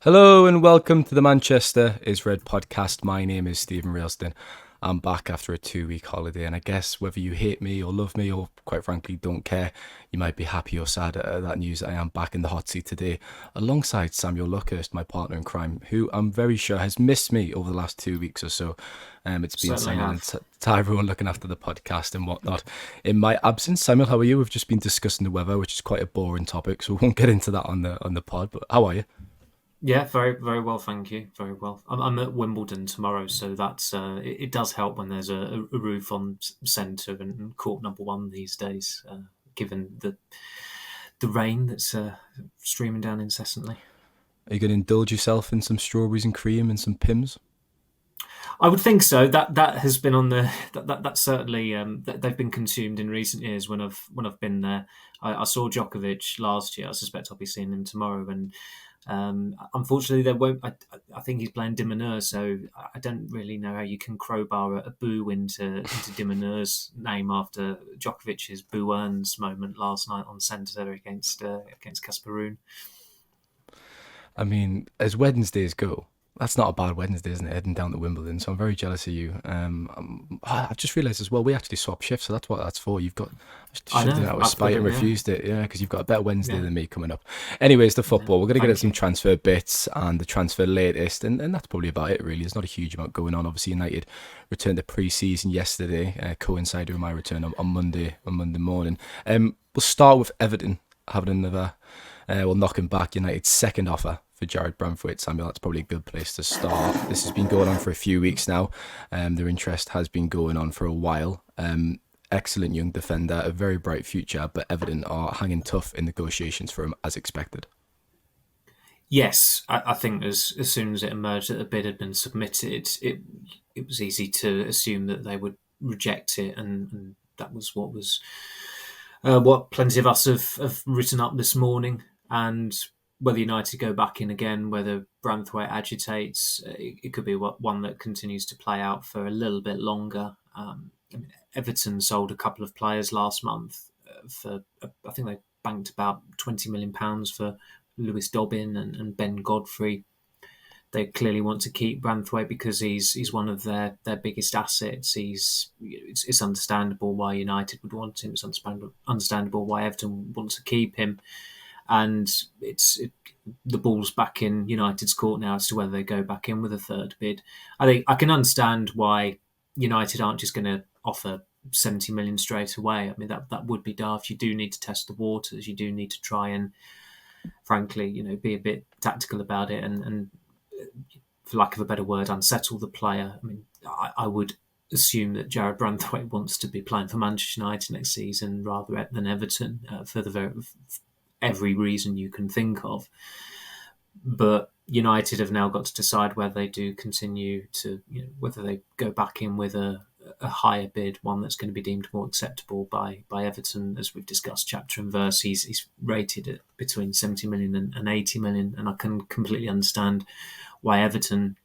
Hello and welcome to the Manchester is Red podcast. My name is Steven Railston. I'm back after a 2-week holiday, and I guess whether you hate me or love me or quite frankly don't care, you might be happy or sad at that news. I am back in the hot seat today alongside Samuel Luckhurst, my partner in crime, who I'm very sure has missed me over the last 2 weeks or so. It's been Certainly Samuel and have. Tyrone looking after the podcast and whatnot. In my absence, Samuel, how are you? We've just been discussing the weather, which is quite a boring topic, so we won't get into that on the pod. But how are you? Yeah, very, very well, thank you. Very well. I'm at Wimbledon tomorrow, so that's it does help when there's a roof on centre and court number one these days, given the rain that's streaming down incessantly. Are you going to indulge yourself in some strawberries and cream and some Pims? I would think so. That has been on the that certainly they've been consumed in recent years when I've been there. I saw Djokovic last year. I suspect I'll be seeing him tomorrow, and unfortunately, there won't. I think he's playing Dimoneur, so I don't really know how you can crowbar a boo into Dimoneur's name after Djokovic's boo earns moment last night on centre against Kasparov. I mean, as Wednesdays go, that's not a bad Wednesday, isn't it? Heading down to Wimbledon, so I'm very jealous of you. I've just realised as well we actually swap shifts, so that's what that's for. You've got I I should have done know. that with I spite and forgot. Yeah, refused it, yeah, because you've got a better Wednesday yeah, than me coming up. Anyways, the yeah. football we're gonna get at Thank some you. transfer bits and the transfer latest, and that's probably about it. Really, there's not a huge amount going on. Obviously, United returned to pre-season yesterday, coincided with my return on Monday morning. We'll start with Everton having another knocking back United's second offer for Jared Branthwaite. Samuel, that's probably a good place to start. This has been going on for a few weeks now. Their interest has been going on for a while. Excellent young defender, a very bright future, but Everton are hanging tough in negotiations for him as expected. Yes, I think as soon as it emerged that the bid had been submitted, it was easy to assume that they would reject it, and that was what plenty of us have written up this morning. And whether United go back in again, whether Branthwaite agitates, it could be one that continues to play out for a little bit longer. I mean, Everton sold a couple of players last month for I think they banked about £20 million for Lewis Dobbin and Ben Godfrey. They clearly want to keep Branthwaite because he's one of their biggest assets. It's understandable why United would want him. It's understandable why Everton wants to keep him, and the ball's back in United's court now as to whether they go back in with a third bid. I think I can understand why United aren't just going to offer 70 million straight away. I mean that would be daft. You do need to test the waters. You do need to try and, frankly, be a bit tactical about it and for lack of a better word, unsettle the player. I mean, I would assume that Jared Branthwaite wants to be playing for Manchester United next season rather than Everton for every reason you can think of. But United have now got to decide whether they do continue to, whether they go back in with a higher bid, one that's going to be deemed more acceptable by Everton. As we've discussed chapter and verse, he's rated at between 70 million and 80 million, and I can completely understand why Everton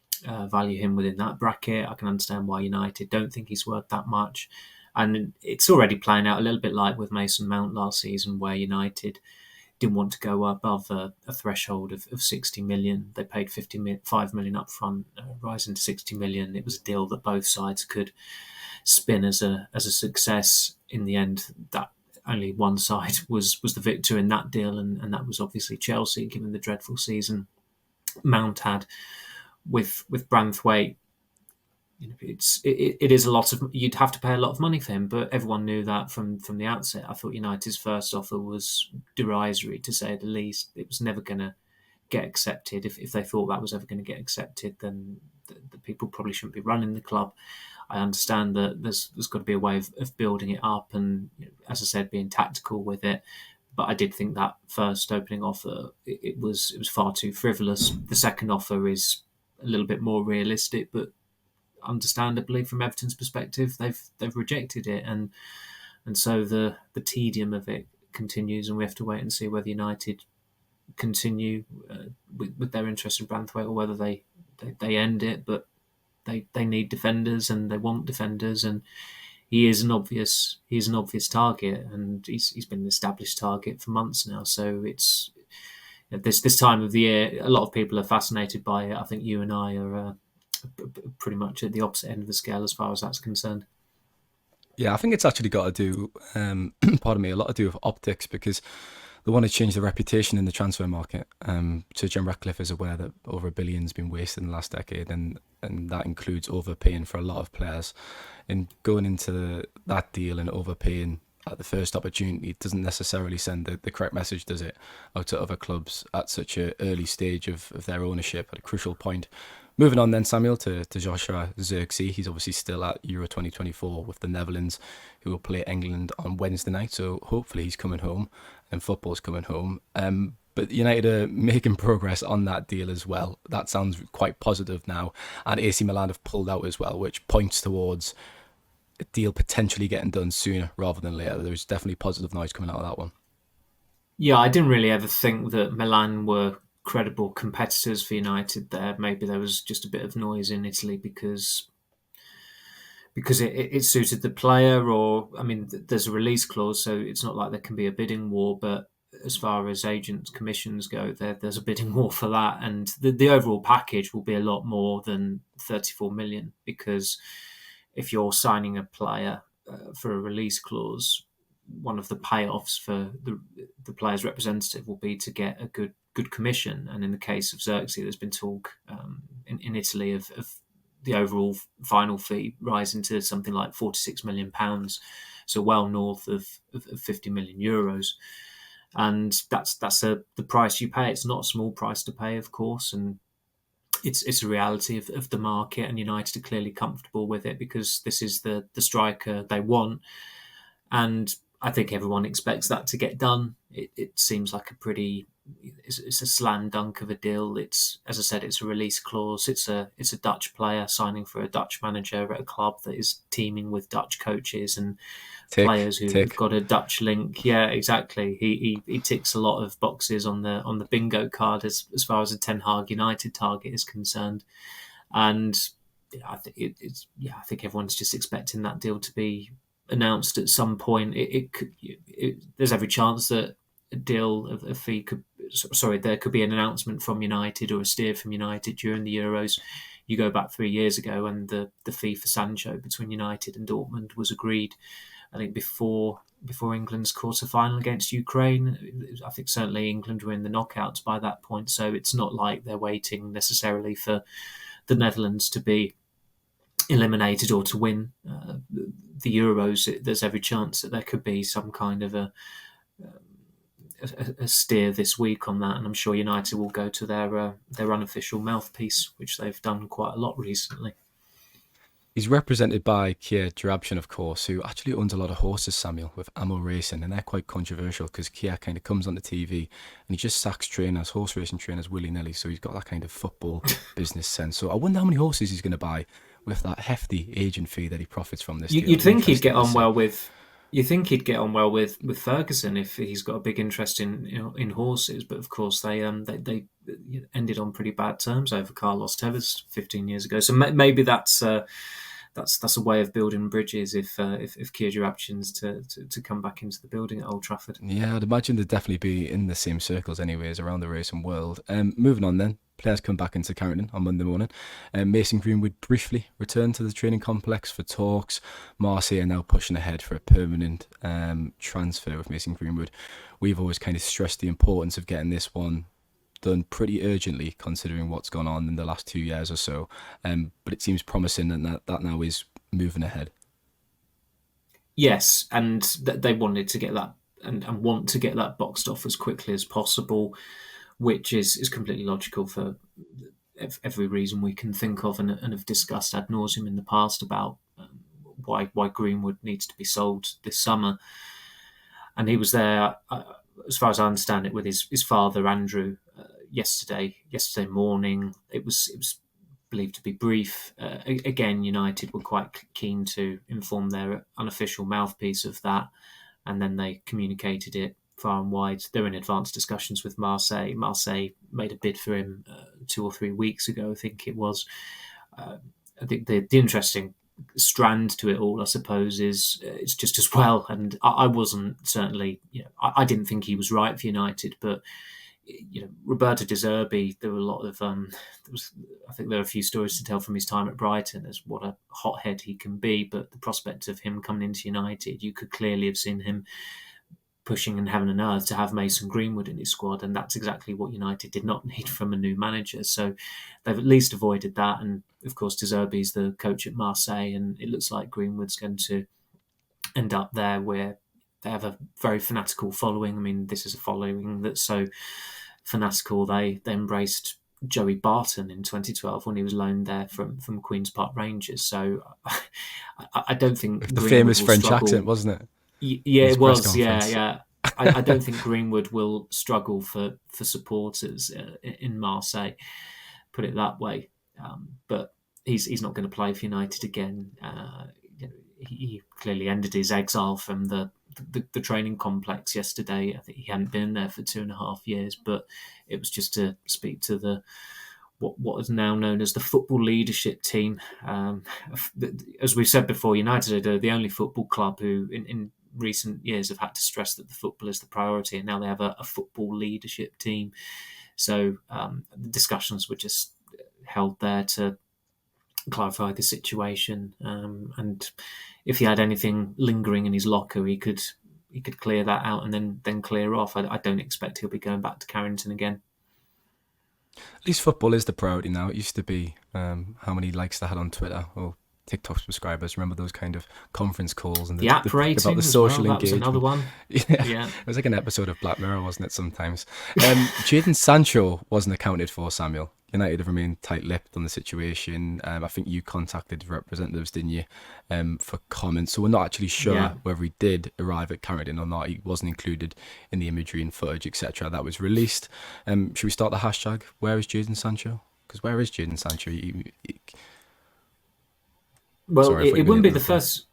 value him within that bracket. I can understand why United don't think he's worth that much. And it's already playing out a little bit like with Mason Mount last season, where United didn't want to go above a threshold of 60 million. They paid 5 million up front, rising to 60 million. It was a deal that both sides could spin as a success. In the end, that only one side was the victor in that deal, and that was obviously Chelsea, given the dreadful season Mount had with Branthwaite. It is a lot of, you'd have to pay a lot of money for him, but everyone knew that from the outset. I thought United's first offer was derisory, to say the least. It was never going to get accepted. If they thought that was ever going to get accepted, then the people probably shouldn't be running the club. I understand that there's got to be a way of building it up, and as I said, being tactical with it. But I did think that first opening offer, it was far too frivolous. The second offer is a little bit more realistic, but understandably, from Everton's perspective, they've rejected it, and so the tedium of it continues, and we have to wait and see whether United continue with their interest in Branthwaite, or whether they end it. But they need defenders, and they want defenders, and he's an obvious target, and he's been an established target for months now. So it's at this time of the year, a lot of people are fascinated by it. I think you and I are pretty much at the opposite end of the scale as far as that's concerned. Yeah, I think it's actually got to do, pardon me, a lot to do with optics because they want to change the reputation in the transfer market. Sir Jim Ratcliffe is aware that over £1 billion has been wasted in the last decade, and that includes overpaying for a lot of players. And going into that deal and overpaying at the first opportunity doesn't necessarily send the correct message, does it, out to other clubs at such an early stage of their ownership at a crucial point. Moving on then, Samuel, to Joshua Zirkzee. He's obviously still at Euro 2024 with the Netherlands, who will play England on Wednesday night. So hopefully he's coming home and football's coming home. But United are making progress on that deal as well. That sounds quite positive now. And AC Milan have pulled out as well, which points towards a deal potentially getting done sooner rather than later. There's definitely positive noise coming out of that one. Yeah, I didn't really ever think that Milan were credible competitors for United there. Maybe there was just a bit of noise in Italy because it suited the player, or I mean, there's a release clause, so it's not like there can be a bidding war. But as far as agents' commissions go, there's a bidding war for that, and the overall package will be a lot more than 34 million because if you're signing a player for a release clause, one of the payoffs for the player's representative will be to get a good commission. And in the case of Zirkzee, there's been talk in Italy of the overall final fee rising to something like £46 million, so well north of 50 million euros. And that's the price you pay. It's not a small price to pay, of course, and it's a reality of the market. And United are clearly comfortable with it because this is the striker they want, and I think everyone expects that to get done. It seems like it's a slam dunk of a deal. It's, as I said, it's a release clause. It's a Dutch player signing for a Dutch manager at a club that is teeming with Dutch coaches and players who've got a Dutch link. Yeah, exactly. He ticks a lot of boxes on the bingo card as far as a Ten Hag United target is concerned. And I think I think everyone's just expecting that deal to be announced at some point. There's every chance that a deal of a fee there could be an announcement from United or a steer from United during the Euros. You go back 3 years ago and the fee for Sancho between United and Dortmund was agreed, I think, before England's quarter-final against Ukraine. I think certainly England were in the knockouts by that point, so it's not like they're waiting necessarily for the Netherlands to be eliminated or to win the Euros. There's every chance that there could be some kind of a steer this week on that, and I'm sure United will go to their unofficial mouthpiece, which they've done quite a lot recently. He's represented by Kia Jarabshin, of course, who actually owns a lot of horses, Samuel, with Ammo Racing, and they're quite controversial because Kia kind of comes on the TV and he just sacks trainers, horse racing trainers, willy-nilly, so he's got that kind of football business sense. So I wonder how many horses he's going to buy with that hefty agent fee that he profits from this deal. You'd think he'd get on well with... You think he'd get on well with Ferguson if he's got a big interest in horses, but of course they ended on pretty bad terms over Carlos Tevez 15 years ago. So maybe that's a way of building bridges if Kia Jarabshin's to come back into the building at Old Trafford. Yeah, I'd imagine they'd definitely be in the same circles anyways around the racing world. Moving on then. Players come back into Carrington on Monday morning. Mason Greenwood briefly returned to the training complex for talks. Marseille are now pushing ahead for a permanent transfer with Mason Greenwood. We've always kind of stressed the importance of getting this one done pretty urgently, considering what's gone on in the last 2 years or so. But it seems promising that now is moving ahead. Yes, and they wanted to get that and want to get that boxed off as quickly as possible, which is completely logical for every reason we can think of and have discussed ad nauseum in the past about why Greenwood needs to be sold this summer. And he was there, as far as I understand it, with his father, Andrew, yesterday morning. It was believed to be brief. Again, United were quite keen to inform their unofficial mouthpiece of that, and then they communicated it far and wide. They're in advanced discussions with Marseille. Marseille made a bid for him 2 or 3 weeks ago, I think it was. I think the interesting strand to it all, I suppose, is it's just as well. And I wasn't certainly, I didn't think he was right for United, but Roberto De Zerbi, there were a lot of I think there are a few stories to tell from his time at Brighton as what a hothead he can be, but the prospect of him coming into United, you could clearly have seen him pushing in heaven and earth to have Mason Greenwood in his squad, and that's exactly what United did not need from a new manager. So they've at least avoided that, and of course De Zerbi's the coach at Marseille, and it looks like Greenwood's going to end up there where they have a very fanatical following. I mean, this is a following that's so fanatical they embraced Joey Barton in 2012 when he was loaned there from Queen's Park Rangers. So I don't think the Greenwood famous will French struggle. accent, wasn't it? Yeah, His it press was. Yeah, conference. yeah. I don't think Greenwood will struggle for supporters in Marseille. Put it that way. But he's not going to play for United again. He clearly ended his exile from the training complex yesterday. I think he hadn't been there for 2.5 years, but it was just to speak to the what is now known as the football leadership team. As we've said before, United are the only football club who, in recent years, have had to stress that the football is the priority, and now they have a football leadership team. So the discussions were just held there to clarify the situation, and if he had anything lingering in his locker, he could clear that out and then clear off. I don't expect he'll be going back to Carrington again. At least football is the priority now. It used to be how many likes they had on Twitter or TikTok subscribers. Remember those kind of conference calls and the app rating about the as social well. That engagement. was another one. Yeah, it was like an episode of Black Mirror, wasn't it? Sometimes. Jadon Sancho wasn't accounted for. Samuel, United have remained tight-lipped on the situation. I think you contacted representatives, didn't you, for comment? So we're not actually sure whether he did arrive at Carrington or not. He wasn't included in the imagery and footage, etc. that was released. Should we start the hashtag? Where is Jadon Sancho? Because where is Jadon Sancho? Well, Sorry, it wouldn't be the first.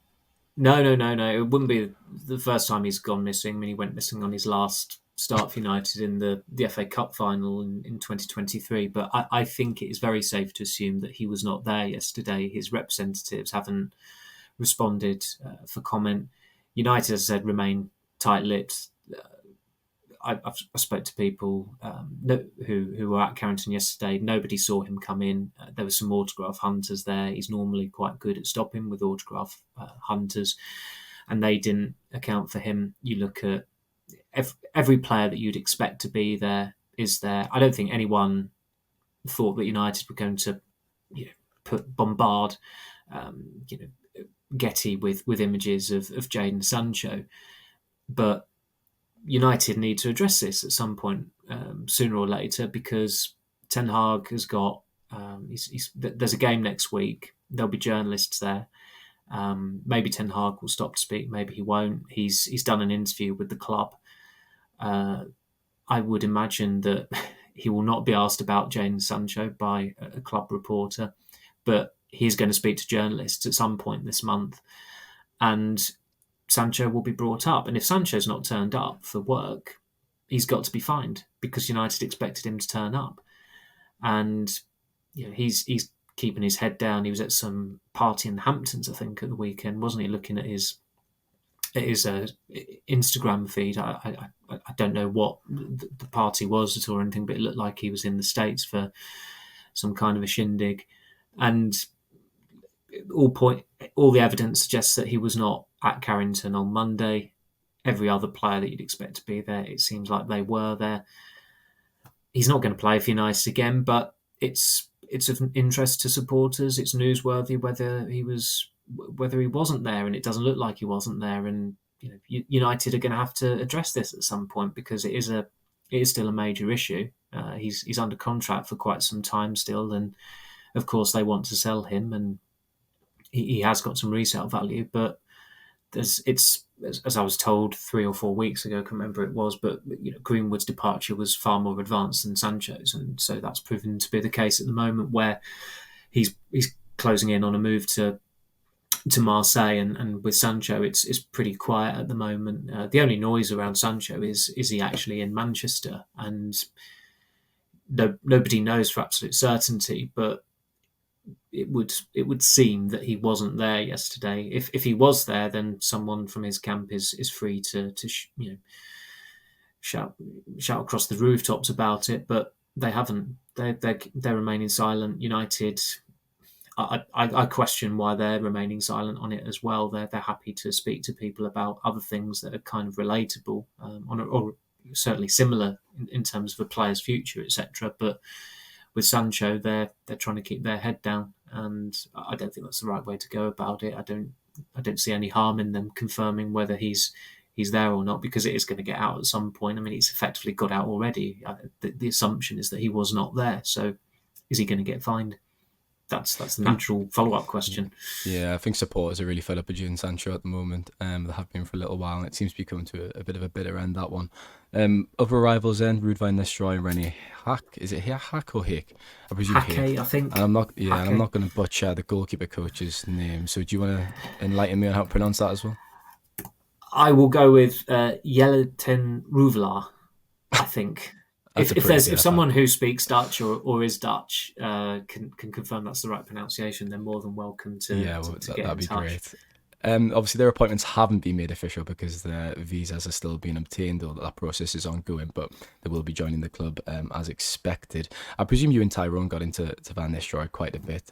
No. It wouldn't be the first time he's gone missing. I mean, he went missing on his last start for United in the FA Cup final in 2023. But I think it is very safe to assume that he was not there yesterday. His representatives haven't responded for comment. United, as I said, remain tight-lipped. I spoke to people who were at Carrington yesterday. Nobody saw him come in. There were some autograph hunters there. He's normally quite good at stopping with autograph hunters, and they didn't account for him. You look at every player that you'd expect to be there is there. I don't think anyone thought that United were going to bombard Getty with images of Jadon Sancho, but United need to address this at some point, sooner or later, because Ten Hag has got. There's a game next week. There'll be journalists there. Maybe Ten Hag will stop to speak. Maybe he won't. He's done an interview with the club. I would imagine that he will not be asked about Jadon Sancho by a club reporter, but he's going to speak to journalists at some point this month, and Sancho will be brought up. And if Sancho's not turned up for work, he's got to be fined because United expected him to turn up. And he's keeping his head down. He was at some party in the Hamptons, I think, at the weekend, wasn't he? Looking at his Instagram feed. I don't know what the party was or anything, but it looked like he was in the States for some kind of a shindig. And all the evidence suggests that he was not at Carrington on Monday. Every other player that you'd expect to be there, it seems like they were there. He's not going to play for United again, but it's of interest to supporters. It's newsworthy whether he wasn't there, and it doesn't look like he wasn't there. And United are going to have to address this at some point because it is still a major issue. He's under contract for quite some time still, and of course they want to sell him, and he has got some resale value, but it's as I was told 3 or 4 weeks ago, I can't remember it was, but Greenwood's departure was far more advanced than Sancho's, and so that's proven to be the case at the moment, where he's closing in on a move to Marseille, and with Sancho it's pretty quiet at the moment. The only noise around Sancho is he actually in Manchester, and nobody knows for absolute certainty, but it would seem that he wasn't there yesterday. If he was there, then someone from his camp is free to shout across the rooftops about it, but they haven't. They're remaining silent. United, I question why they're remaining silent on it as well. They're happy to speak to people about other things that are kind of relatable, or certainly similar in terms of a player's future, etc. But with Sancho, they're trying to keep their head down, and I don't think that's the right way to go about it. I don't see any harm in them confirming whether he's there or not, because it is going to get out at some point. I mean, it's effectively got out already. The assumption is that he was not there, so is he going to get fined? That's the natural follow-up question. Yeah, I think supporters are really fed up with Jadon Sancho at the moment. They have been for a little while, and it seems to be coming to a bit of a bitter end, that one. Other rivals then, Ruud van Nistelrooy and Rennie Hack. Is it Hack or Hick? I presume Hake, I think. And I'm not, yeah, and I'm Hake. not going to butcher the goalkeeper coach's name. So do you want to enlighten me on how to pronounce that as well? I will go with Yelten Ruvlar, I think. That's a If pretty there's good if someone who speaks Dutch or is Dutch can confirm that's the right pronunciation, they're more than welcome to Yeah, well, to get that'd in be touch. great. Obviously, their appointments haven't been made official because their visas are still being obtained, or that process is ongoing, but they will be joining the club as expected. I presume you and Tyrone got into Van Nistelrooy quite a bit,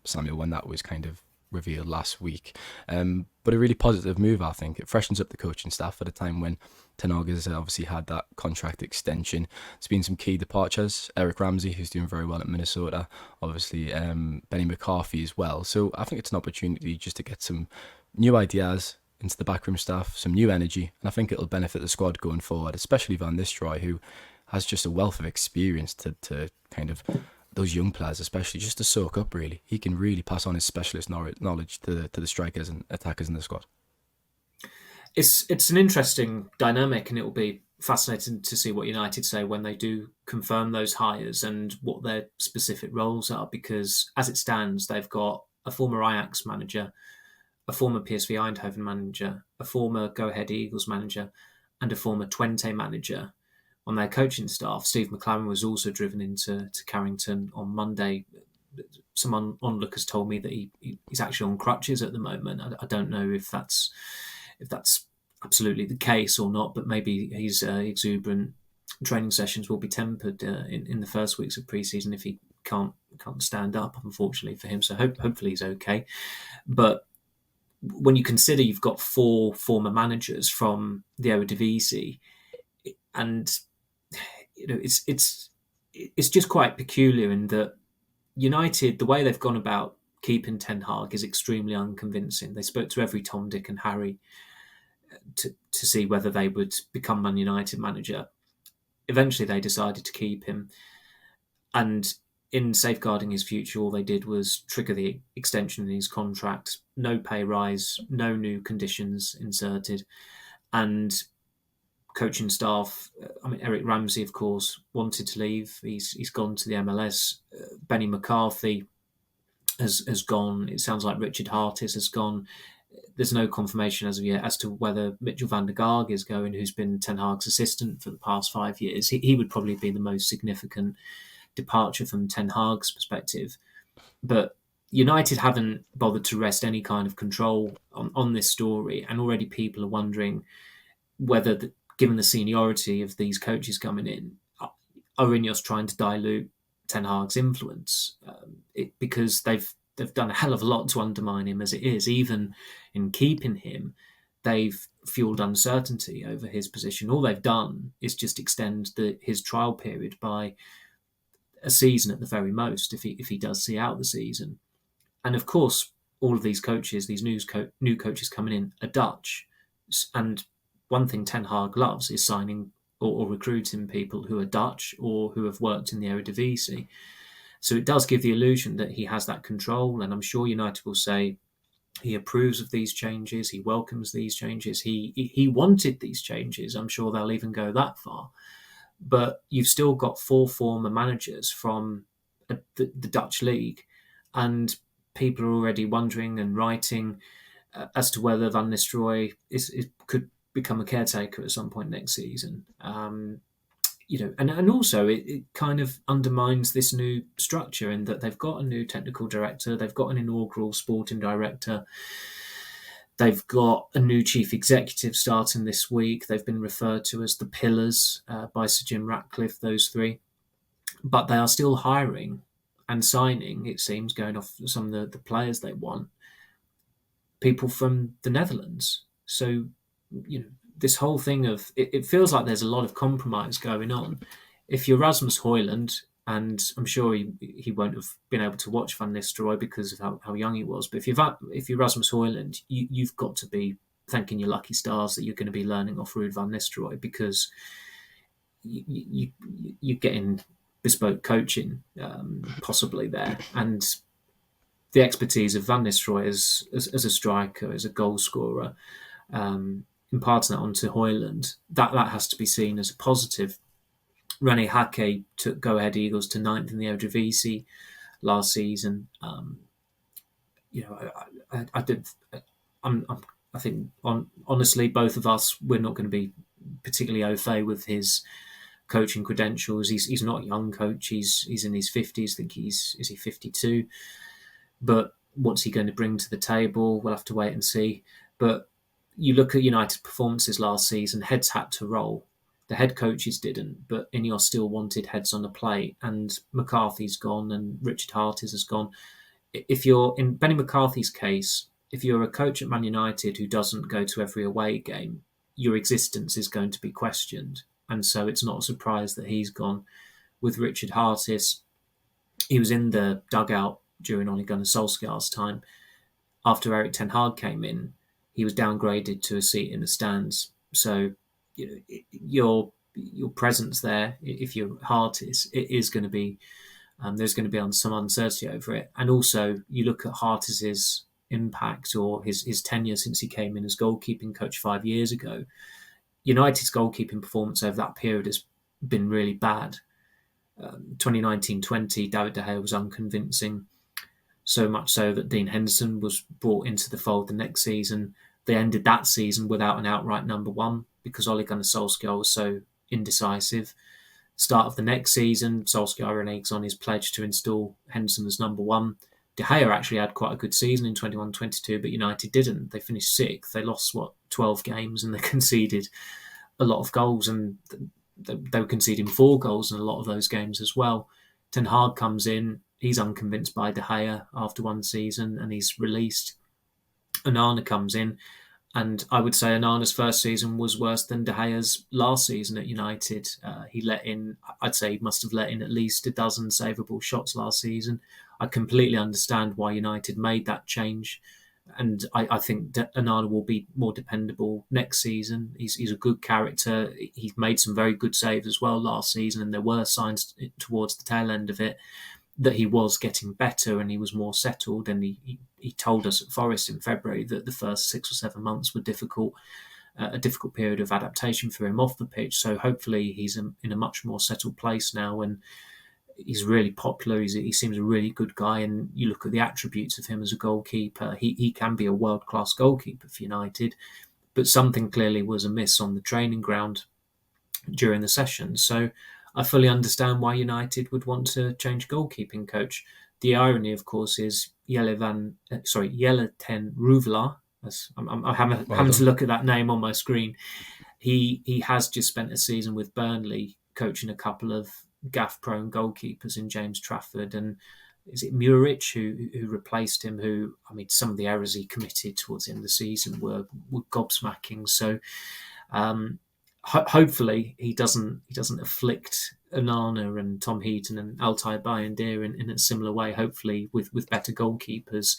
Samuel, when that was kind of revealed last week. But a really positive move, I think. It freshens up the coaching staff at a time when Ten Hag has obviously had that contract extension. There's been some key departures. Eric Ramsey, who's doing very well at Minnesota. Obviously, Benny McCarthy as well. So I think it's an opportunity just to get some new ideas into the backroom staff, some new energy, and I think it'll benefit the squad going forward, especially Van Nistelrooy, who has just a wealth of experience to kind of those young players, especially just to soak up. Really, he can really pass on his specialist knowledge to the strikers and attackers in the squad. It's an interesting dynamic, and it will be fascinating to see what United say when they do confirm those hires and what their specific roles are. Because as it stands, they've got a former Ajax manager, a former PSV Eindhoven manager, a former Go Ahead Eagles manager, and a former Twente manager on their coaching staff. Steve McLaren was also driven into Carrington on Monday. Some onlookers told me that he's actually on crutches at the moment. I don't know if that's absolutely the case or not, but maybe his exuberant training sessions will be tempered in the first weeks of pre-season if he can't stand up, unfortunately for him. So hopefully he's okay. But when you consider you've got 4 former managers from the Eredivisie, and it's just quite peculiar in that United, the way they've gone about keeping Ten Hag is extremely unconvincing. They spoke to every Tom, Dick and Harry to see whether they would become Man United manager. Eventually they decided to keep him, and in safeguarding his future, all they did was trigger the extension in his contract. No pay rise, no new conditions inserted, and coaching staff. I mean, Eric Ramsey, of course, wanted to leave. He's gone to the MLS. Benny McCarthy has gone. It sounds like Richard Hartis has gone. There's no confirmation as of yet as to whether Mitchell van der Gaag is going, who's been Ten Hag's assistant for the past 5 years. He would probably be the most significant departure from Ten Hag's perspective. But United haven't bothered to wrest any kind of control on this story, and already people are wondering whether, given the seniority of these coaches coming in, are Ineos trying to dilute Ten Hag's influence? Because they've done a hell of a lot to undermine him as it is. Even in keeping him, they've fueled uncertainty over his position. All they've done is just extend his trial period by a season at the very most, if he does see out the season. And of course, all of these coaches, these new coaches coming in, are Dutch. And one thing Ten Hag loves is signing or recruiting people who are Dutch or who have worked in the Eredivisie. So it does give the illusion that he has that control, and I'm sure United will say he approves of these changes, he welcomes these changes, he wanted these changes. I'm sure they'll even go that far. But you've still got 4 former managers from the Dutch league, and people are already wondering and writing as to whether Van Nistelrooy could become a caretaker at some point next season. And also it kind of undermines this new structure in that they've got a new technical director, they've got an inaugural sporting director. They've got a new chief executive starting this week. They've been referred to as the Pillars by Sir Jim Ratcliffe, those three. But they are still hiring and signing, it seems, going off some of the players they want, people from the Netherlands. So, this whole thing of it feels like there's a lot of compromise going on. If you're Rasmus Højlund, and I'm sure he won't have been able to watch Van Nistelrooy because of how young he was, but if you're Rasmus Højlund, you've got to be thanking your lucky stars that you're going to be learning off Ruud Van Nistelrooy, because you're getting bespoke coaching possibly there, and the expertise of Van Nistelrooy as a striker, as a goal scorer, imparting that onto Højlund, that has to be seen as a positive. René Hake took Go Ahead Eagles to 9th in the Eredivisie last season. I think honestly, both of us, we're not going to be particularly au fait with his coaching credentials. He's not a young coach. He's in his 50s. I think is he 52? But what's he going to bring to the table? We'll have to wait and see. But you look at United's performances last season, heads had to roll. The head coaches didn't, but Ineos still wanted heads on the plate, and McCarthy's gone and Richard Hartis has gone. If you're, in Benny McCarthy's case, if you're a coach at Man United who doesn't go to every away game, your existence is going to be questioned. And so it's not a surprise that he's gone. With Richard Hartis, he was in the dugout during Ole Gunnar Solskjaer's time. After Erik ten Hag came in, he was downgraded to a seat in the stands. So your presence there, if you're Hartis, it is going to be there's going to be some uncertainty over it. And also, you look at Hartis's impact or his tenure since he came in as goalkeeping coach 5 years ago. United's goalkeeping performance over that period has been really bad. 2019-20, David De Gea was unconvincing, so much so that Dean Henderson was brought into the fold the next season. They ended that season without an outright number one because Ole Gunnar Solskjaer was so indecisive. Start of the next season, Solskjaer reneges on his pledge to install Henderson as number one. De Gea actually had quite a good season in 21-22, but United didn't. They finished 6th. They lost, 12 games, and they conceded a lot of goals, and they were conceding 4 goals in a lot of those games as well. Ten Hag comes in. He's unconvinced by De Gea after one season, and he's released. Onana comes in, and I would say Onana's first season was worse than De Gea's last season at United. I'd say he must have let in at least a dozen savable shots last season. I completely understand why United made that change, and I think Onana will be more dependable next season. He's a good character. He's made some very good saves as well last season, and there were signs towards the tail end of it that he was getting better and he was more settled. And he told us at Forest in February that the first 6 or 7 months were difficult, a difficult period of adaptation for him off the pitch. So hopefully he's in a much more settled place now, and he's really popular. He seems a really good guy, and you look at the attributes of him as a goalkeeper. He can be a world-class goalkeeper for United, but something clearly was amiss on the training ground during the session. So I fully understand why United would want to change goalkeeping coach. The irony, of course, is Jeleten Ruvela. I'm having to look at that name on my screen. He has just spent a season with Burnley coaching a couple of gaff-prone goalkeepers in James Trafford, and is it Muric who replaced him? Some of the errors he committed towards the end of the season were gobsmacking. So hopefully he doesn't afflict Onana and Tom Heaton and Altay Bayındır in a similar way. Hopefully with better goalkeepers,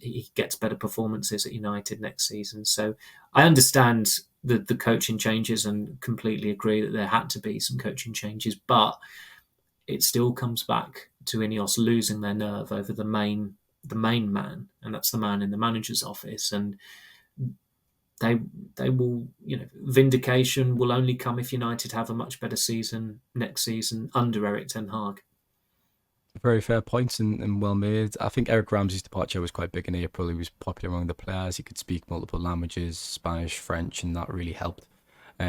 he gets better performances at United next season. So I understand the coaching changes and completely agree that there had to be some coaching changes, but it still comes back to Ineos losing their nerve over the main man, and that's the man in the manager's office. And they will, vindication will only come if United have a much better season next season under Erik ten Hag. Very fair points and well made. I think Eric Ramsey's departure was quite big in April. He was popular among the players. He could speak multiple languages, Spanish, French, and that really helped.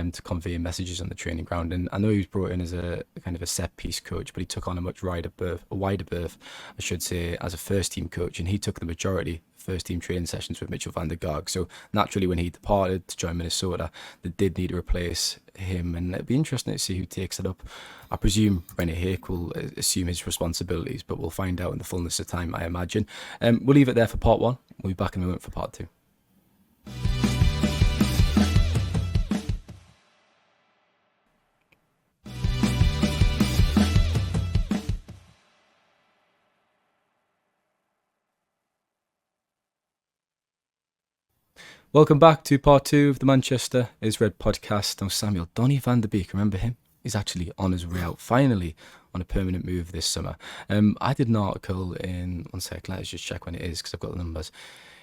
to convey messages on the training ground. And I know he was brought in as a kind of a set piece coach, but he took on a much wider berth, I should say, as a first team coach, and he took the majority first team training sessions with Mitchell van der Gaag. So naturally, when he departed to join Minnesota, they did need to replace him, and it'd be interesting to see who takes it up. I presume Rennie Hake will assume his responsibilities, but we'll find out in the fullness of time, I imagine. We'll leave it there for part one. We'll be back in a moment for part two. Welcome back to part two of the Manchester is Red podcast. Now, Samuel, Donny van der Beek, remember him? He's actually on his way out, finally, on a permanent move this summer. I did an article in, one sec, let's just check when it is, because I've got the numbers,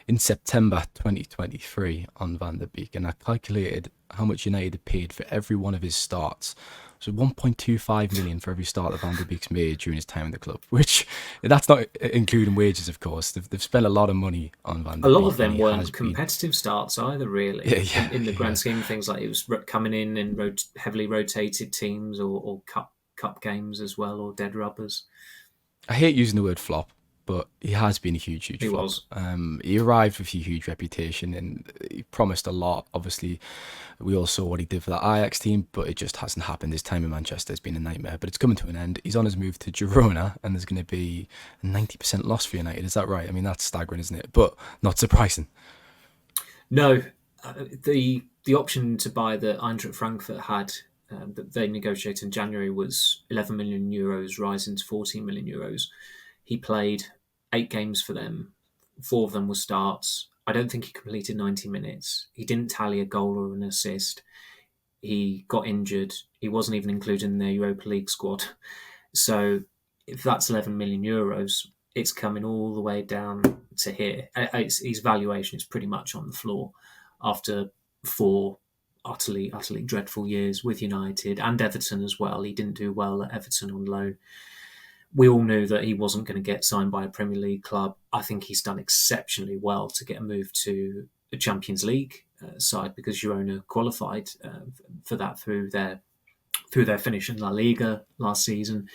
in September 2023 on Van der Beek, and I calculated how much United had paid for every one of his starts. So 1.25 million for every start that Van der Beek's made during his time in the club, which that's not including wages, of course. They've spent a lot of money on Van der Beek. A lot of them weren't competitive starts either, really. In the grand scheme of things, like it was coming in heavily rotated teams or cup games as well, or dead rubbers. I hate using the word flop, but he has been a huge flop. He was. He arrived with a huge reputation and he promised a lot. Obviously, we all saw what he did for that Ajax team, but it just hasn't happened. His time in Manchester has been a nightmare, but it's coming to an end. He's on his move to Girona, and there's going to be a 90% loss for United. Is that right? I mean, that's staggering, isn't it? But not surprising. No, the option to buy that Eintracht Frankfurt had that they negotiated in January was 11 million euros, rising to 14 million euros. He played 8 games for them. 4 of them were starts. I don't think he completed 90 minutes. He didn't tally a goal or an assist. He got injured. He wasn't even included in their Europa League squad. So if that's 11 million euros, it's coming all the way down to here. His valuation is pretty much on the floor after 4 utterly dreadful years with United and Everton as well. He didn't do well at Everton on loan. We all knew that he wasn't going to get signed by a Premier League club. I think he's done exceptionally well to get a move to a Champions League side, because Girona qualified for that through their finish in La Liga last season.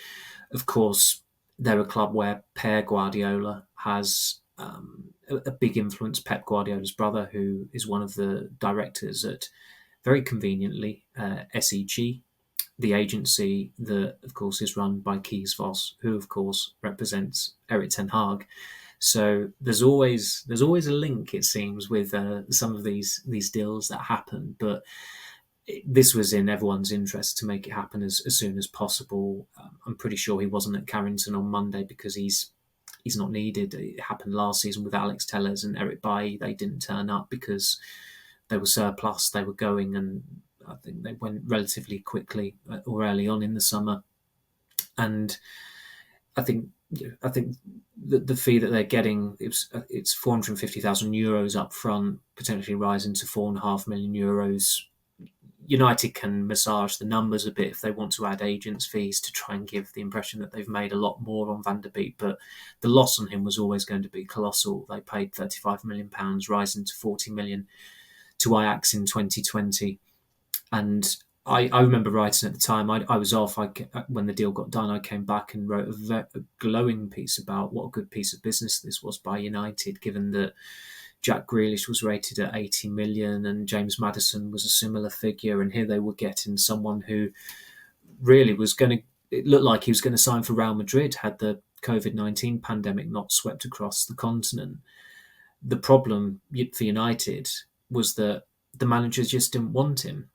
Of course, they're a club where Pep Guardiola has a big influence. Pep Guardiola's brother, who is one of the directors at, very conveniently, SEG, the agency that, of course, is run by Kees Vos, who, of course, represents Erik ten Hag. So there's always a link, it seems, with some of these deals that happen. But this was in everyone's interest to make it happen as soon as possible. I'm pretty sure he wasn't at Carrington on Monday because he's not needed. It happened last season with Alex Telles and Eric Bailly. They didn't turn up because they were surplus. They were going, and I think they went relatively quickly or early on in the summer. And I think the fee that they're getting, it's 450,000 euros up front, potentially rising to 4.5 million euros. United can massage the numbers a bit if they want to add agents' fees to try and give the impression that they've made a lot more on Van der Beek, but the loss on him was always going to be colossal. They paid £35 million, rising to 40 million to Ajax in 2020. And I remember writing at the time, I was off. When the deal got done, I came back and wrote a glowing piece about what a good piece of business this was by United, given that Jack Grealish was rated at 80 million and James Maddison was a similar figure. And here they were getting someone who really was going to, it looked like he was going to sign for Real Madrid had the COVID-19 pandemic not swept across the continent. The problem for United was that the managers just didn't want him.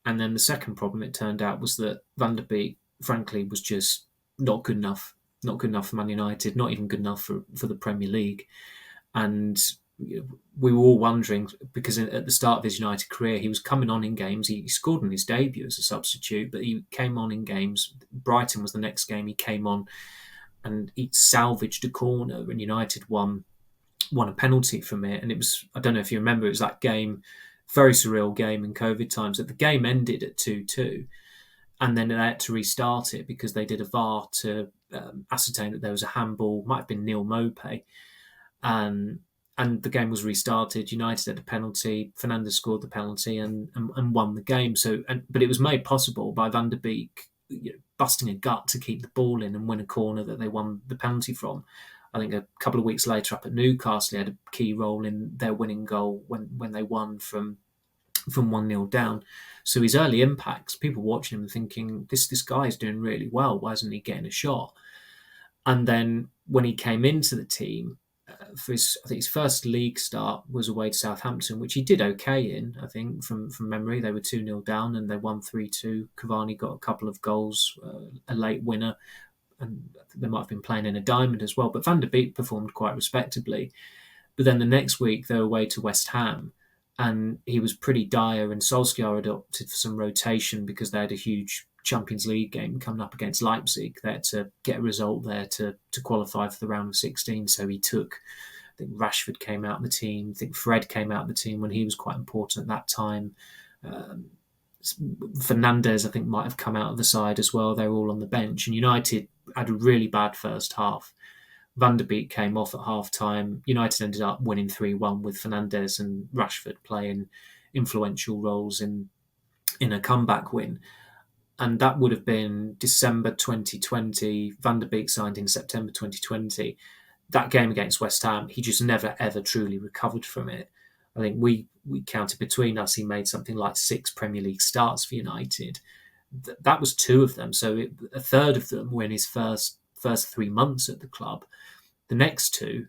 And then the second problem, it turned out, was that Van der Beek, frankly, was just not good enough. Not good enough for Man United, not even good enough for the Premier League. And we were all wondering, because at the start of his United career, he was coming on in games. He scored on his debut as a substitute, but he came on in games. Brighton was the next game he came on, and he salvaged a corner, and United won a penalty from it. And it was, I don't know if you remember, it was that game, very surreal game in COVID times, that the game ended at 2-2. And then they had to restart it because they did a VAR to ascertain that there was a handball, might have been Neil Maupay. and the game was restarted. United had a penalty. Fernandes scored the penalty and won the game. But it was made possible by Van der Beek, busting a gut to keep the ball in and win a corner that they won the penalty from. I think a couple of weeks later up at Newcastle, he had a key role in their winning goal when they won from 1-0 down. So his early impacts, people watching him and thinking, this guy is doing really well. Why isn't he getting a shot? And then when he came into the team, for his first league start was away to Southampton, which he did okay in, I think, from memory. They were 2-0 down and they won 3-2. Cavani got a couple of goals, a late winner, and they might have been playing in a diamond as well. But Van der Beek performed quite respectably. But then the next week they were away to West Ham, and he was pretty dire, and Solskjaer had opted for some rotation because they had a huge Champions League game coming up against Leipzig. They had to get a result there to qualify for the round of 16. So he took, I think Rashford came out of the team. I think Fred came out of the team when he was quite important at that time. Fernandes, I think, might have come out of the side as well. They were all on the bench. And United had a really bad first half. Van der Beek came off at half-time. United ended up winning 3-1 with Fernandes and Rashford playing influential roles in a comeback win. And that would have been December 2020. Van der Beek signed in September 2020. That game against West Ham, he just never, ever truly recovered from it. I think we counted between us, he made something like 6 Premier League starts for United. That was 2 of them. So a third of them were in his first 3 months at the club. The next 2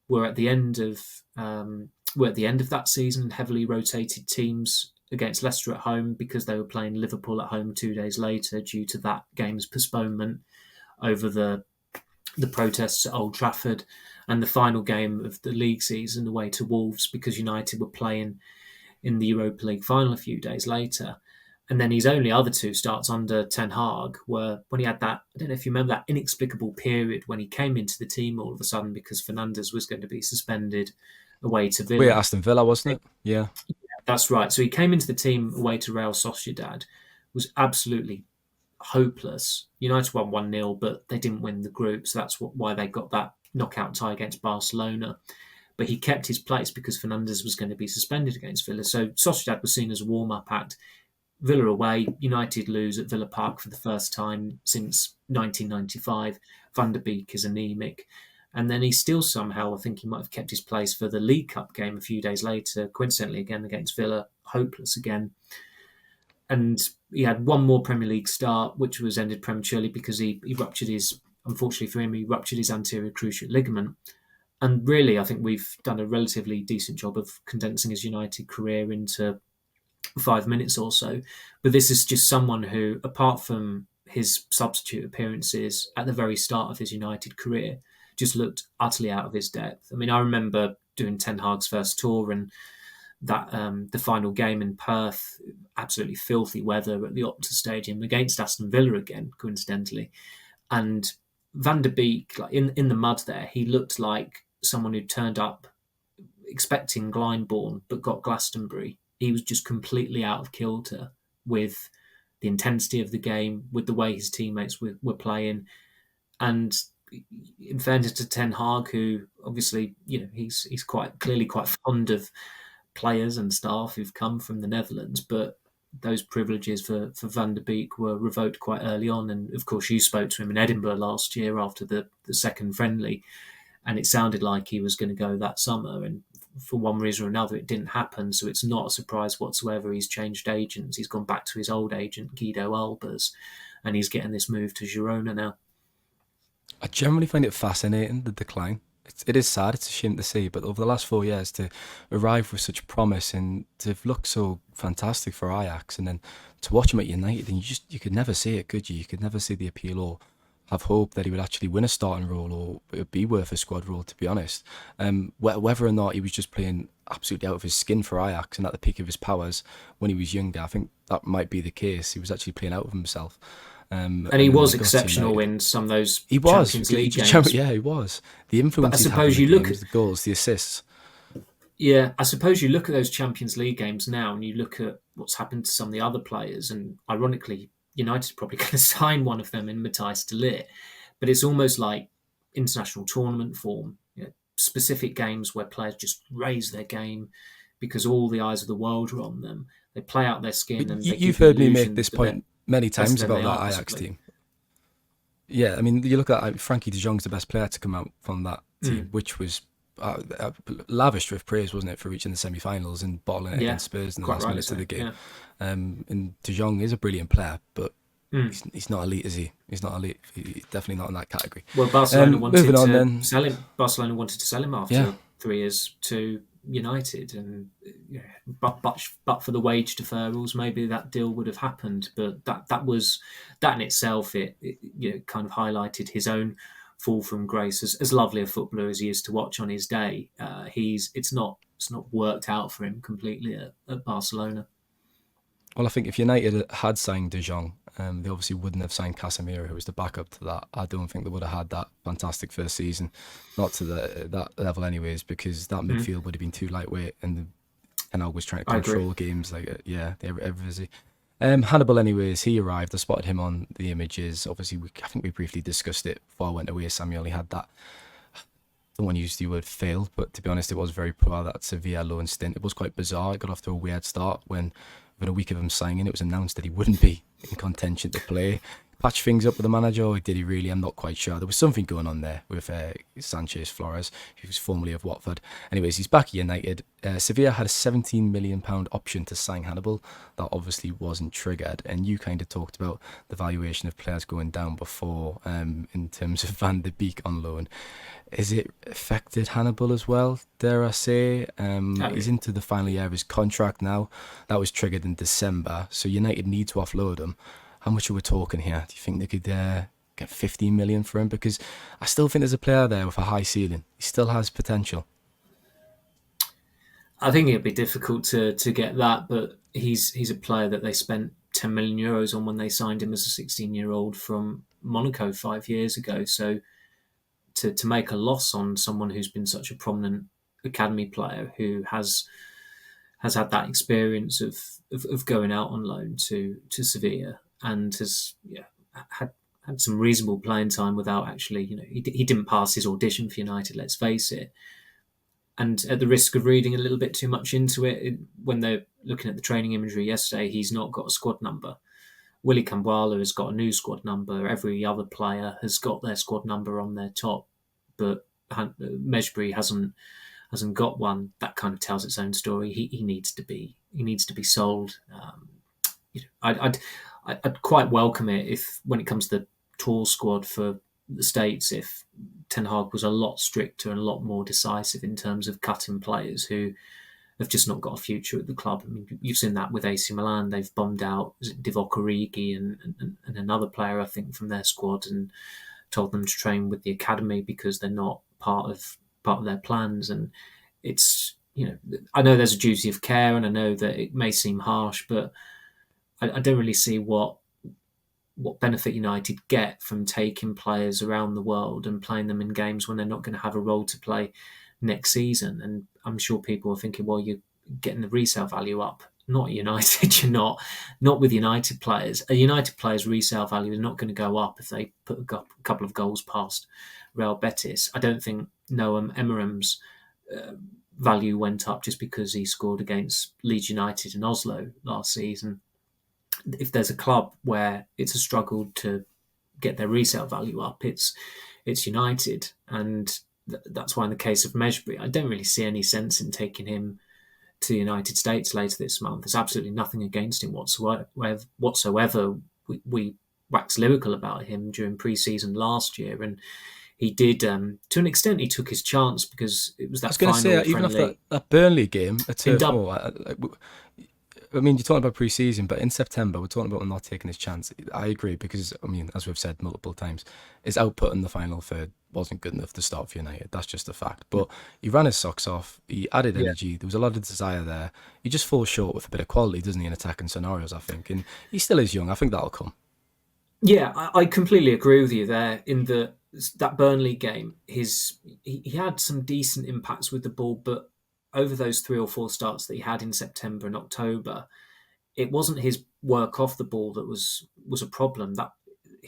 were at the end of that season, heavily rotated teams against Leicester at home because they were playing Liverpool at home 2 days later due to that game's postponement over the protests at Old Trafford, and the final game of the league season away to Wolves because United were playing in the Europa League final a few days later. And then his only other 2 starts under Ten Hag were when he had that, I don't know if you remember that inexplicable period when he came into the team all of a sudden because Fernandes was going to be suspended away to Villa. We're at Aston Villa, wasn't it? Yeah. That's right. So he came into the team away to Real Sociedad, was absolutely hopeless. United won 1-0, but they didn't win the group. So that's why they got that knockout tie against Barcelona. But he kept his place because Fernandes was going to be suspended against Villa. So Sociedad was seen as a warm-up act. Villa away, United lose at Villa Park for the first time since 1995. Van der Beek is anemic. And then he still somehow, I think he might have kept his place for the League Cup game a few days later, coincidentally again against Villa, hopeless again. And he had one more Premier League start, which was ended prematurely because he ruptured unfortunately for him, he ruptured his anterior cruciate ligament. And really, I think we've done a relatively decent job of condensing his United career into 5 minutes or so. But this is just someone who, apart from his substitute appearances at the very start of his United career, just looked utterly out of his depth. I mean, I remember doing Ten Hag's first tour and that the final game in Perth, absolutely filthy weather at the Optus Stadium against Aston Villa again, coincidentally. And Van der Beek, like in the mud there, he looked like someone who turned up expecting Glyndebourne but got Glastonbury. He was just completely out of kilter with the intensity of the game, with the way his teammates were playing. And in fairness to Ten Hag, who obviously, he's quite clearly quite fond of players and staff who've come from the Netherlands, but those privileges for Van der Beek were revoked quite early on. And of course, you spoke to him in Edinburgh last year after the second friendly, and it sounded like he was going to go that summer. And for one reason or another, it didn't happen. So it's not a surprise whatsoever. He's changed agents. He's gone back to his old agent, Guido Albers, and he's getting this move to Girona now. I generally find it fascinating, the decline. It is sad, it's a shame to see, but over the last 4 years to arrive with such promise and to look so fantastic for Ajax, and then to watch him at United, and you could never see it, could you? You could never see the appeal or have hope that he would actually win a starting role or it would be worth a squad role, to be honest. Whether or not he was just playing absolutely out of his skin for Ajax and at the peak of his powers when he was younger, I think that might be the case. He was actually playing out of himself. And he was exceptional in some of those Champions League games. Yeah, he was. The influence I suppose you look at the goals, the assists. Yeah, I suppose you look at those Champions League games now and you look at what's happened to some of the other players, and ironically, United's probably going to sign one of them in Matthijs de Ligt. But it's almost like international tournament form. specific games where players just raise their game because all the eyes of the world are on them. They play out their skin and they You've give the heard me make illusion this that they're point many better times than about they that are Ajax possibly. team. Yeah, I mean, you look at Frankie de Jong's the best player to come out from that team, which was lavished with praise, wasn't it, for reaching the semi-finals and bottling it Yeah, against Spurs in the quite last rightly minutes of so. the game. Yeah. And de Jong is a brilliant player, but Mm. he's not elite, is he? He's not elite. He's definitely not in that category. Well, Barcelona wanted Moving on to then. sell him. Barcelona wanted to sell him Yeah. after 3 years to United, and yeah, but for the wage deferrals, maybe that deal would have happened. But that in itself, it kind of highlighted his own fall from grace. As lovely a footballer as he is to watch on his day, it's not worked out for him completely at Barcelona. Well, I think if United had signed De Jong, they obviously wouldn't have signed Casemiro, who was the backup to that. I don't think they would have had that fantastic first season, not to that level, anyways, because that Mm. midfield would have been too lightweight, and I was trying to I agree. control games like they're busy. Hannibal, anyways, he arrived. I spotted him on the images. Obviously, I think we briefly discussed it before I went away. Samuel, he had that. I don't want to use the word failed, but to be honest, it was very poor, that Sevilla loan stint. It was quite bizarre. It got off to a weird start when, within a week of him signing, it was announced that he wouldn't be in contention to play. Patch things up with the manager, or did he really? I'm not quite sure. There was something going on there with Sanchez Flores, who was formerly of Watford. Anyways, he's back at United. Sevilla had a £17 million option to sign Hannibal. That obviously wasn't triggered. And you kind of talked about the valuation of players going down before, in terms of Van de Beek on loan. Is it affected Hannibal as well, dare I say? He's into the final year of his contract now. That was triggered in December, so United need to offload him. How much are we talking here? Do you think they could get 15 million for him? Because I still think there's a player there with a high ceiling. He still has potential. I think it'd be difficult to get that, but he's a player that they spent 10 million euros on when they signed him as a 16-year-old from Monaco 5 years ago. So to make a loss on someone who's been such a prominent academy player who has had that experience of going out on loan to Sevilla and has had some reasonable playing time without actually, he didn't pass his audition for United, let's face it. And at the risk of reading a little bit too much into it, when they're looking at the training imagery yesterday, he's not got a squad number. Willy Kambwala has got a new squad number. Every other player has got their squad number on their top, but Mejbri hasn't got one. That kind of tells its own story. He needs to be sold. I'd quite welcome it if, when it comes to the tour squad for the States, if Ten Hag was a lot stricter and a lot more decisive in terms of cutting players who have just not got a future at the club. I mean, you've seen that with AC Milan. They've bombed out Divock Origi and another player, I think, from their squad, and told them to train with the academy because they're not part of their plans. And it's, I know there's a duty of care, and I know that it may seem harsh, but I don't really see what benefit United get from taking players around the world and playing them in games when they're not going to have a role to play next season. And I'm sure people are thinking, well, you're getting the resale value up. Not United, you're not with United players. A United player's resale value is not going to go up if they put a couple of goals past Real Betis. I don't think Noam Emeram's value went up just because he scored against Leeds United in Oslo last season. If there's a club where it's a struggle to get their resale value up, it's United. And that's why in the case of Mejbri, I don't really see any sense in taking him to the United States later this month. There's absolutely nothing against him whatsoever. We waxed lyrical about him during pre-season last year, and he did, to an extent, he took his chance because it was that final I was going to say, even friendly after that Burnley game at in Turf Moor, I mean, you're talking about pre-season, but in September, we're talking about him not taking his chance. I agree, because, I mean, as we've said multiple times, his output in the final third wasn't good enough to start for United. That's just a fact. But he ran his socks off. He added energy. There was a lot of desire there. He just falls short with a bit of quality, doesn't he, in attacking scenarios, I think. And he still is young. I think that'll come. Yeah, I completely agree with you there. In that Burnley game, he had some decent impacts with the ball, but over those 3 or 4 starts that he had in September and October, it wasn't his work off the ball that was a problem. That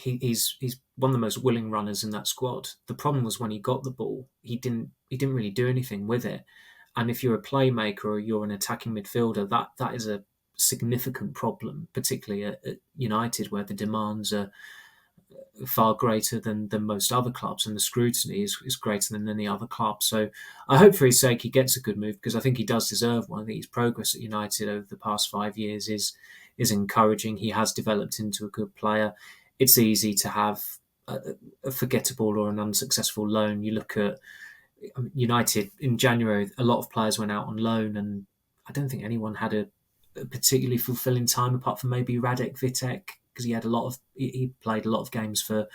he's one of the most willing runners in that squad. The problem was when he got the ball, he didn't really do anything with it. And if you're a playmaker or you're an attacking midfielder, that is a significant problem, particularly at United, where the demands are far greater than most other clubs, and the scrutiny is greater than any other club. So I hope for his sake he gets a good move, because I think he does deserve one. I think his progress at United over the past 5 years is encouraging. He has developed into a good player. It's easy to have a forgettable or an unsuccessful loan. You look at United in January, a lot of players went out on loan, and I don't think anyone had a particularly fulfilling time apart from maybe Radek Vitek, because he played a lot of games for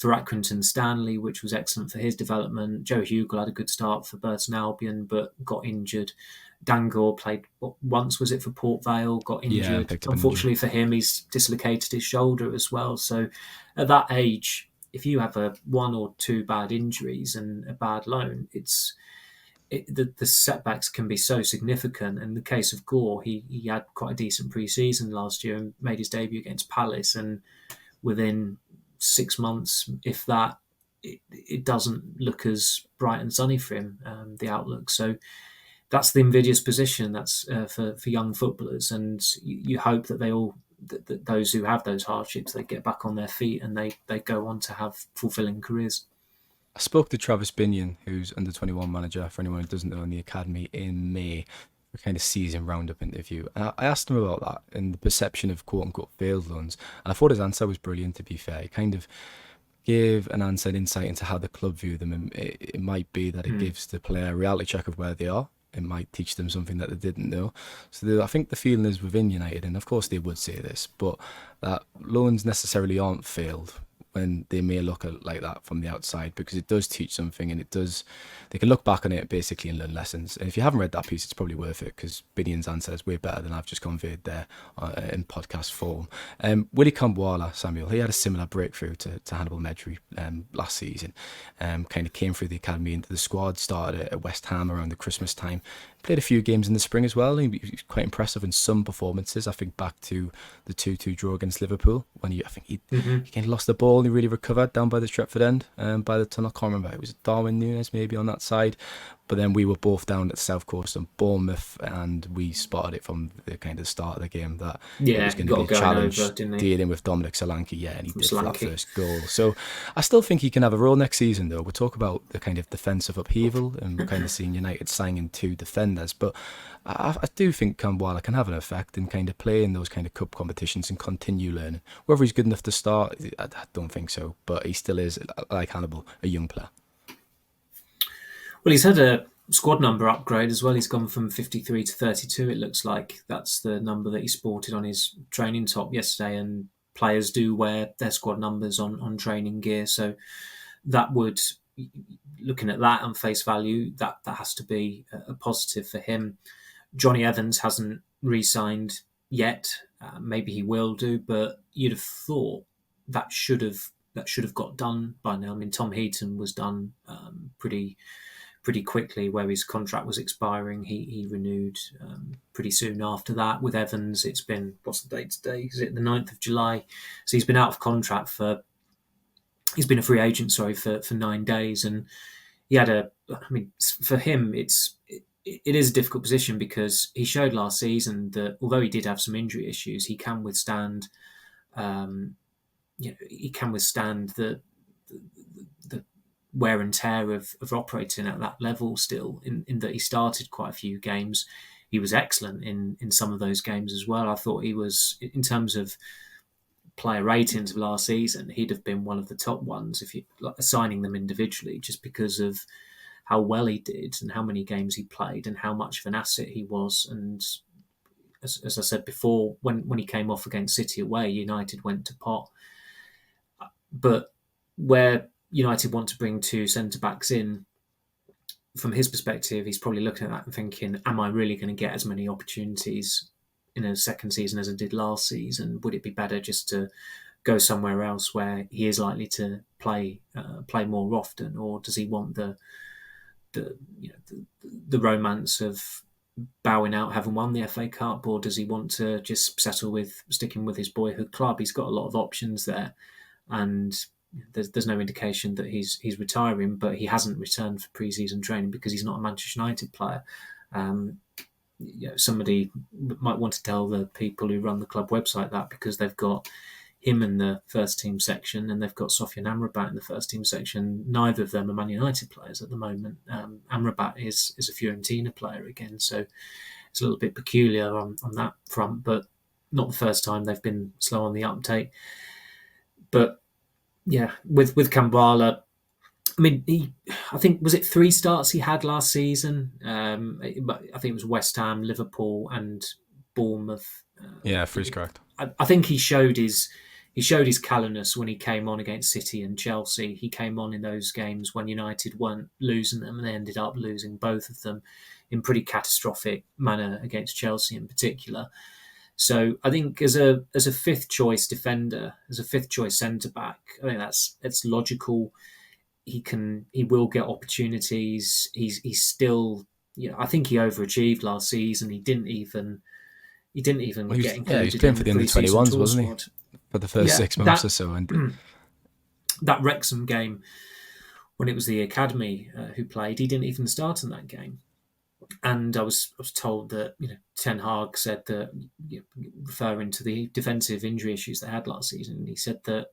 Accrington Stanley, which was excellent for his development. Joe Hugel had a good start for Burton Albion, but got injured. Dangor played once, was it for Port Vale, got injured. Unfortunately for him, he's dislocated his shoulder as well. So at that age, if you have one or two bad injuries and a bad loan, the setbacks can be so significant. In the case of Gore, he had quite a decent pre-season last year and made his debut against Palace, and within 6 months, if that, it doesn't look as bright and sunny for him, the outlook. So that's the invidious position that's for young footballers, and you hope that that those who have those hardships, they get back on their feet and they go on to have fulfilling careers. I spoke to Travis Binion, who's under 21 manager, for anyone who doesn't know, in the academy in May, for kind of season roundup interview. And I asked him about that and the perception of quote unquote failed loans. And I thought his answer was brilliant, to be fair. He kind of gave an answer and insight into how the club view them. And it might be that it gives the player a reality check of where they are. It might teach them something that they didn't know. So I think the feeling is within United, and of course they would say this, but that loans necessarily aren't failed when they may look like that from the outside, because it does teach something, and they can look back on it basically and learn lessons. And if you haven't read that piece, it's probably worth it, because Binion's answer is way better than I've just conveyed there in podcast form. Willie Kambwala, Samuel, he had a similar breakthrough to Hannibal Medri last season. Kind of came through the academy into the squad, started at West Ham around the Christmas time, played a few games in the spring as well. He was quite impressive in some performances. I think back to the 2-2 draw against Liverpool, when he kind of lost the ball and he really recovered down by the Stretford end, by the tunnel. I can't remember, it was Darwin Núñez maybe on that side. But then we were both down at the South Coast on Bournemouth, and we spotted it from the kind of start of the game that it was going to be a challenge dealing with Dominic Solanke. Yeah, and he did for that first goal. So I still think he can have a role next season, though. We'll talk about the kind of defensive upheaval, and we're kind of seeing United signing 2 defenders. But I do think Kambwala can have an effect and kind of play in those kind of cup competitions and continue learning. Whether he's good enough to start, I don't think so. But he still is, like Hannibal, a young player. Well, he's had a squad number upgrade as well. He's gone from 53 to 32, it looks like. That's the number that he sported on his training top yesterday, and players do wear their squad numbers on training gear. So that would, looking at that on face value, that has to be a positive for him. Johnny Evans hasn't re-signed yet. Maybe he will do, but you'd have thought that should have got done by now. I mean, Tom Heaton was done pretty quickly, where his contract was expiring. He renewed pretty soon after that. With Evans, it's been, what's the date today? Is it the 9th of July? So he's been out of contract he's been a free agent, for 9 days. And he had for him, it is a difficult position, because he showed last season that although he did have some injury issues, he can withstand, the wear and tear of operating at that level still, in that he started quite a few games. He was excellent in some of those games as well. I thought he was, in terms of player ratings of last season, he'd have been one of the top ones if you assigning them individually, just because of how well he did and how many games he played and how much of an asset he was. And as I said before, when he came off against City away, United went to pot. But where United want to bring 2 centre-backs in, from his perspective, he's probably looking at that and thinking, am I really going to get as many opportunities in a second season as I did last season? Would it be better just to go somewhere else where he is likely to play more often? Or does he want the romance of bowing out having won the FA Cup? Or does he want to just settle with sticking with his boyhood club? He's got a lot of options there. and there's no indication that he's retiring, but he hasn't returned for pre-season training because he's not a Manchester United player. Somebody might want to tell the people who run the club website that, because they've got him in the first team section and they've got Sofian Amrabat in the first team section. Neither of them are Man United players at the moment. Amrabat is a Fiorentina player again, so it's a little bit peculiar on that front, but not the first time they've been slow on the uptake. But yeah, with Kambwala, I mean, I think, was it 3 starts he had last season? I think it was West Ham, Liverpool, and Bournemouth. Yeah, Free's correct. I think he showed his callousness when he came on against City and Chelsea. He came on in those games when United weren't losing them, and they ended up losing both of them in pretty catastrophic manner against Chelsea in particular. So I think as a fifth choice defender, as a fifth choice centre back, I think that's logical. He will get opportunities. He's still, I think he overachieved last season. He didn't even get included. Yeah, he was playing for the under-21s, wasn't he? For the first 6 months or so. And that Wrexham game, when it was the academy who played, he didn't even start in that game. And I was told that Ten Hag said that, referring to the defensive injury issues they had last season, he said that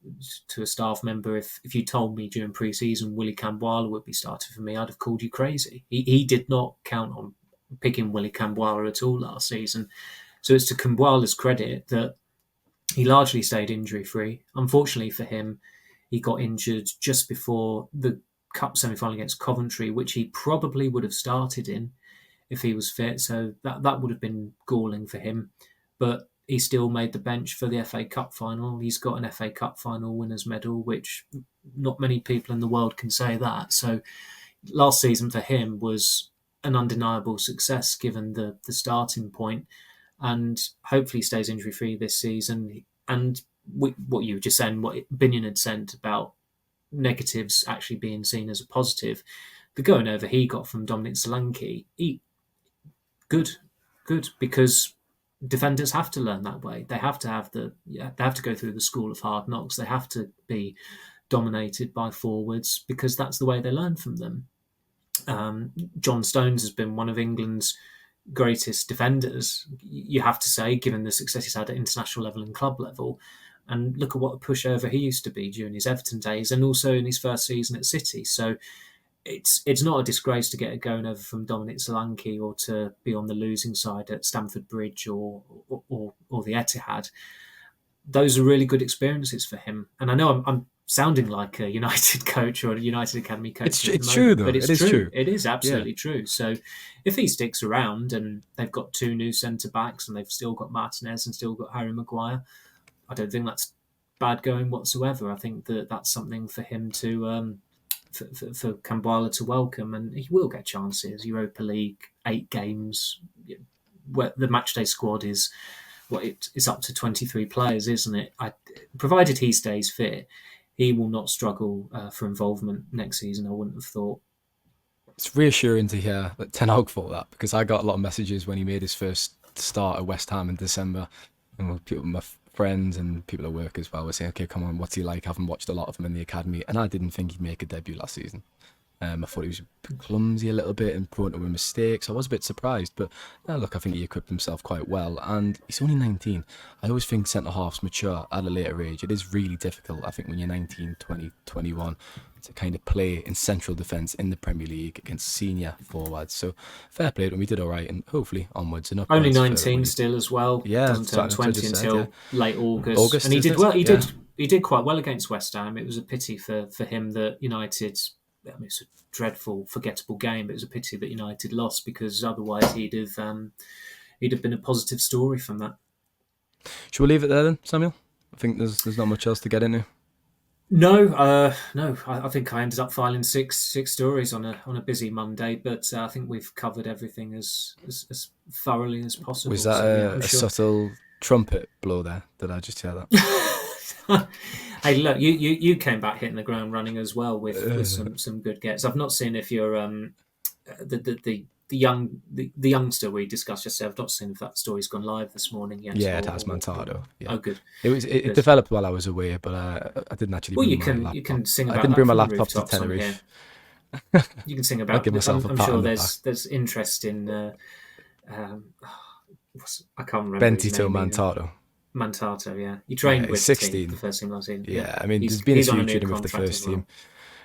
to a staff member, if you told me during pre-season Willy Kambwala would be starting for me, I'd have called you crazy. He did not count on picking Willy Kambwala at all last season. So it's to Kambwala's credit that he largely stayed injury-free. Unfortunately for him, he got injured just before the Cup semi-final against Coventry, which he probably would have started in if he was fit. So that would have been galling for him. But he still made the bench for the FA Cup final. He's got an FA Cup final winners medal, which not many people in the world can say that. So last season for him was an undeniable success given the starting point. And hopefully stays injury-free this season. And what you were just saying, what Binion had sent about negatives actually being seen as a positive, the going over he got from Dominic Solanke, good, because defenders have to learn that way. They have to they have to go through the school of hard knocks. They have to be dominated by forwards because that's the way they learn from them. John Stones has been one of England's greatest defenders, you have to say, given the success he's had at international level and club level. And look at what a pushover he used to be during his Everton days and also in his first season at City. So it's not a disgrace to get a going over from Dominic Solanke or to be on the losing side at Stamford Bridge or the Etihad. Those are really good experiences for him. And I know I'm sounding like a United coach or a United Academy coach. It's true, though. But it is true. It is absolutely true. So if he sticks around and they've got 2 new centre-backs and they've still got Martinez and still got Harry Maguire, I don't think that's bad going whatsoever. I think that's something for him to, for Kambwala to welcome. And he will get chances. Europa League, 8 games, where the matchday squad is... it's up to 23 players, isn't it? Provided he stays fit, he will not struggle for involvement next season, I wouldn't have thought. It's reassuring to hear that Ten Hag thought that, because I got a lot of messages when he made his first start at West Ham in December, and my friends and people at work as well were saying, okay, come on, what's he like? I haven't watched a lot of him in the academy, and I didn't think he'd make a debut last season. I thought he was clumsy a little bit and prone to mistakes. I was a bit surprised, but look, I think he equipped himself quite well. And he's only 19. I always think centre-halves mature at a later age. It is really difficult, I think, when you're 19, 20, 21, to kind of play in central defence in the Premier League against senior forwards. So fair play to him. We did all right, and hopefully onwards and upwards. Only 19 still as well. Yeah, doesn't turn 20 until late August. And he did well. He did quite well against West Ham. It was a pity for him that United... I mean, it's a dreadful, forgettable game, but it was a pity that United lost because otherwise he'd have been a positive story from that. Should we leave it there then, Samuel? I think there's not much else to get into. No. I think I ended up filing six stories on a busy Monday, but I think we've covered everything as thoroughly as possible. Was that a subtle trumpet blow there? Did I just hear that? Hey, look, you came back hitting the ground running as well with some good gets. I've not seen if you're the the youngster we discussed yesterday. I've not seen if that story's gone live this morning yet. Yeah, it has, Mantado. Yeah. Oh, good. It developed while I was away, but I didn't actually. Well, bring my laptop. you can sing about. I didn't that bring my from the laptop to rooftops on here. Tenerife. You can sing about. I'll give myself a I'm pat sure on the there's interest in. I can't remember his Bentito name either. Mantado. Mantato, yeah. He trained with 16. the team, the first team I was in. Yeah, I mean, he's there's been a on few new training with the contract first as well. team.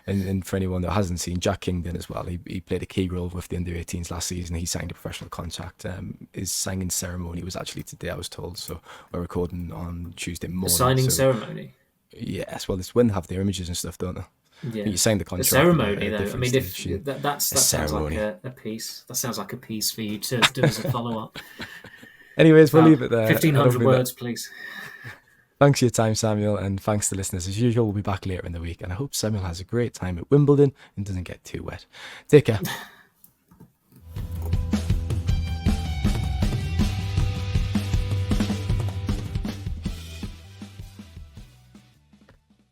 And for anyone that hasn't seen, Jack Kingdon as well, he played a key role with the under-18s last season. He signed a professional contract. His signing ceremony was actually today, I was told. So we're recording on Tuesday morning. The signing ceremony? Yes, well, it's when they have their images and stuff, don't they? Yeah. You signed the contract. The ceremony, though. I mean, stage, that sounds like a piece. That sounds like a piece for you to do as a follow-up. Anyways, we'll leave it there. 1,500 words, please. Thanks for your time, Samuel, and thanks to listeners. As usual, we'll be back later in the week, and I hope Samuel has a great time at Wimbledon and doesn't get too wet. Take care.